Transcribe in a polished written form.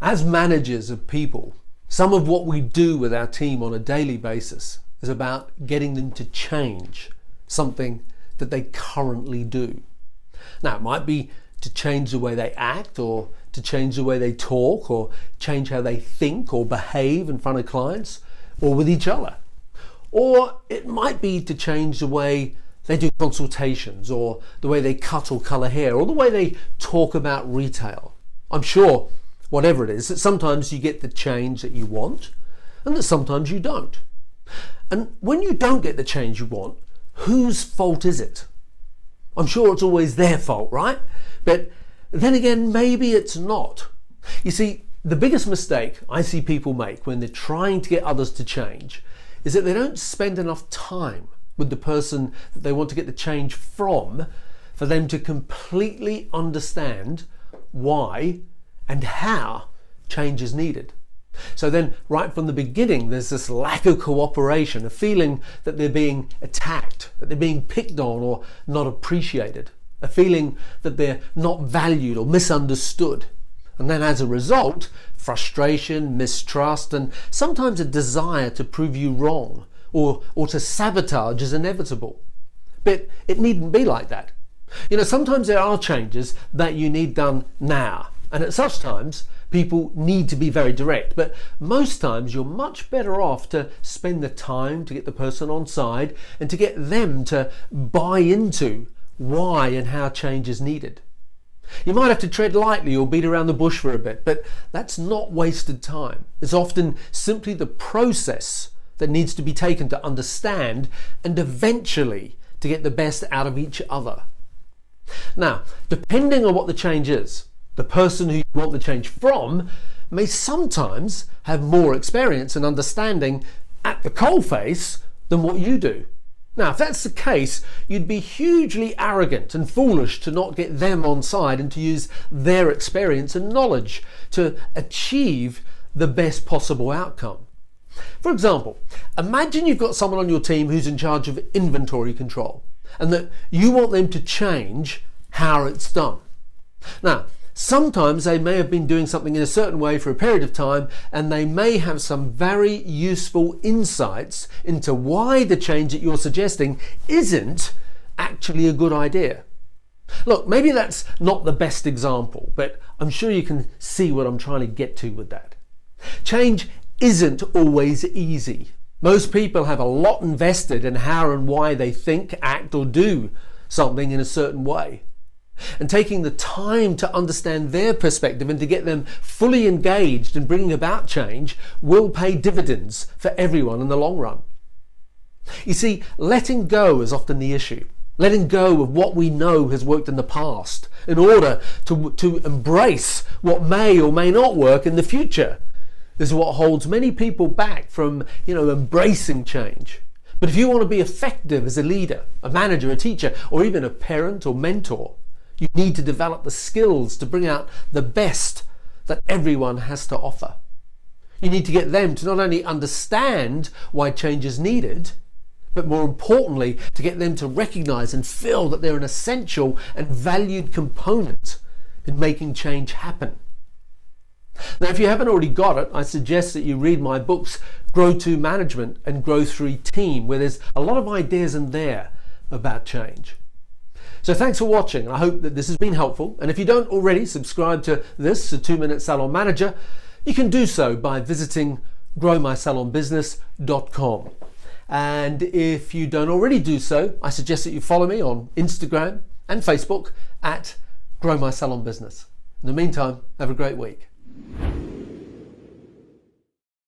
As managers of people, some of what we do with our team on a daily basis is about getting them to change something that they currently do. Now, it might be to change the way they act, or to change the way they talk, or change how they think or behave in front of clients or with each other. Or it might be to change the way they do consultations, or the way they cut or colour hair, or the way they talk about retail. I'm sure, whatever it is, that sometimes you get the change that you want, and that sometimes you don't. And when you don't get the change you want, whose fault is it? I'm sure it's always their fault, right? But then again, maybe it's not. You see, the biggest mistake I see people make when they're trying to get others to change is that they don't spend enough time with the person that they want to get the change from for them to completely understand why and how change is needed. So then, right from the beginning, there's this lack of cooperation, a feeling that they're being attacked, that they're being picked on or not appreciated, a feeling that they're not valued or misunderstood. And then as a result, frustration, mistrust, and sometimes a desire to prove you wrong or to sabotage is inevitable. But it needn't be like that. You know, sometimes there are changes that you need done now. And at such times, people need to be very direct. But most times, you're much better off to spend the time to get the person on side and to get them to buy into why and how change is needed. You might have to tread lightly or beat around the bush for a bit, but that's not wasted time. It's often simply the process that needs to be taken to understand and eventually to get the best out of each other. Now, depending on what the change is, the person who you want the change from may sometimes have more experience and understanding at the coalface than what you do. Now, if that's the case, you'd be hugely arrogant and foolish to not get them on side and to use their experience and knowledge to achieve the best possible outcome. For example, imagine you've got someone on your team who's in charge of inventory control and that you want them to change how it's done. Now, sometimes they may have been doing something in a certain way for a period of time, and they may have some very useful insights into why the change that you're suggesting isn't actually a good idea. Look, maybe that's not the best example, but I'm sure you can see what I'm trying to get to with that. Change isn't always easy. Most people have a lot invested in how and why they think, act, or do something in a certain way. And taking the time to understand their perspective and to get them fully engaged in bringing about change will pay dividends for everyone in the long run. You see, letting go is often the issue. Letting go of what we know has worked in the past in order to embrace what may or may not work in the future is what holds many people back from, embracing change. But if you want to be effective as a leader, a manager, a teacher, or even a parent or mentor, you need to develop the skills to bring out the best that everyone has to offer. You need to get them to not only understand why change is needed, but more importantly, to get them to recognize and feel that they're an essential and valued component in making change happen. Now, if you haven't already got it, I suggest that you read my books, Grow 2 Management and Grow 3 Team, where there's a lot of ideas in there about change. So thanks for watching, and I hope that this has been helpful. And if you don't already subscribe to this, the 2-Minute Salon Manager, you can do so by visiting growmysalonbusiness.com. And if you don't already do so, I suggest that you follow me on Instagram and Facebook at Grow My Salon Business. In the meantime, have a great week.